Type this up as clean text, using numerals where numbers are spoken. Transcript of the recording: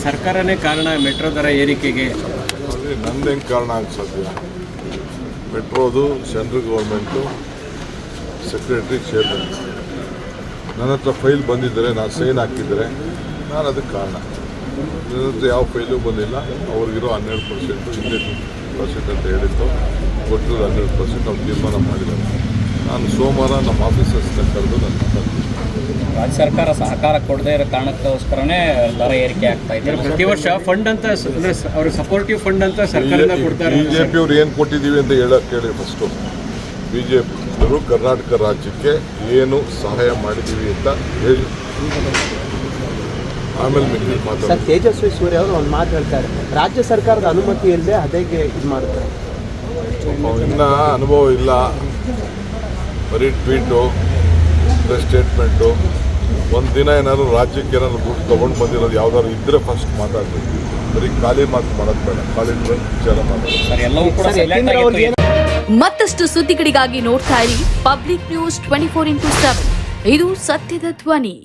ಸರ್ಕಾರನೇ ಕಾರಣ ಮೆಟ್ರೋ ದರ ಏರಿಕೆಗೆ. ನಂದು ಹೆಂಗೆ ಕಾರಣ ಆಗ ಸಾಧ್ಯ? ಮೆಟ್ರೋದು ಸೆಂಟ್ರಲ್ ಗೌರ್ಮೆಂಟು ಸೆಕ್ರೆಟರಿ ಚೇರ್ಮನ್ ನನ್ನ ಹತ್ರ ಫೈಲ್ ಬಂದಿದ್ದರೆ ನಾನು ಸೈನ್ ಹಾಕಿದರೆ ನಾನು ಅದಕ್ಕೆ ಕಾರಣ. ನನ್ನ ಹತ್ರ ಯಾವ ಫೈಲು ಬಂದಿಲ್ಲ. ಅವ್ರಿಗಿರೋ 12% 12% ಅಂತ ಹೇಳಿತ್ತು, ಕೊಟ್ಟರು 12% ನಾವು ತೀರ್ಮಾನ ಮಾಡಿದ್ದಾರೆ. ನಾನು ಸೋಮವಾರ ನಮ್ಮ ಆಫೀಸರ್ಸ್ನ ಕರೆದು ನಾನು ಮಾತಾಡ್ತೀನಿ. ರಾಜ್ಯ ಸರ್ಕಾರ ಸಹಕಾರ ಕೊಡದೇ ಇರೋ ಕಾರಣಕ್ಕೋಸ್ಕರನೇ ದರ ಏರಿಕೆ ಆಗ್ತಾ ಇದೆ. ಪ್ರತಿ ವರ್ಷ ಫಂಡ್ ಅಂತ ಅವ್ರಿಗೆ ಸಪೋರ್ಟಿವ್ ಫಂಡ್ ಅಂತ ಸರ್ಕಾರದಿಂದ ಕೊಡ್ತಾರೆ. BJP ಅವ್ರು ಏನು ಕೊಟ್ಟಿದ್ದೀವಿ ಅಂತ ಹೇಳೋಕ್ಕೆ ಕೇಳಿ. ಫಸ್ಟು BJP ಅವರು ಕರ್ನಾಟಕ ರಾಜ್ಯಕ್ಕೆ ಏನು ಸಹಾಯ ಮಾಡಿದ್ದೀವಿ ಅಂತ ಹೇಳಿ, ಆಮೇಲೆ ಮಾತಾಡ್ತಾರೆ. ಸರ್, ತೇಜಸ್ವಿ ಸೂರ್ಯ ಅವರು ಒಂದು ಮಾತು ಹೇಳ್ತಾರೆ, ರಾಜ್ಯ ಸರ್ಕಾರದ ಅನುಮತಿ ಇಲ್ಲದೆ ಅದೇಗೆ ಇದು ಮಾಡ್ತಾರೆ. ಇನ್ನೂ ಅನುಭವ ಇಲ್ಲ, ಬರೀ ಟ್ವೀಟು, ಸ್ಟೇಟ್ಮೆಂಟು. ಒಂದು ದಿನ ಏನಾದ್ರು ರಾಜ್ಯಕ್ಕೆ ಏನಾದ್ರು ದುಡ್ಡು ತೊಗೊಂಡು ಬಂದಿರೋದು ಯಾವ್ದಾದ್ರು ಇದ್ದರೆ ಫಸ್ಟ್ ಮಾತಾಡ್ಬೇಕು. ಬರೀ ಖಾಲಿ ಮಾತು ಮಾಡೋದು ಬೇಡ, ಖಾಲಿ ವಿಚಾರ ಮಾಡೋದು. ಮತ್ತಷ್ಟು ಸುದ್ದಿಗಳಿಗಾಗಿ ನೋಡ್ತಾ ಇರಿ ಪಬ್ಲಿಕ್ ನ್ಯೂಸ್ 24x7. ಇದು ಸತ್ಯದ ಧ್ವನಿ.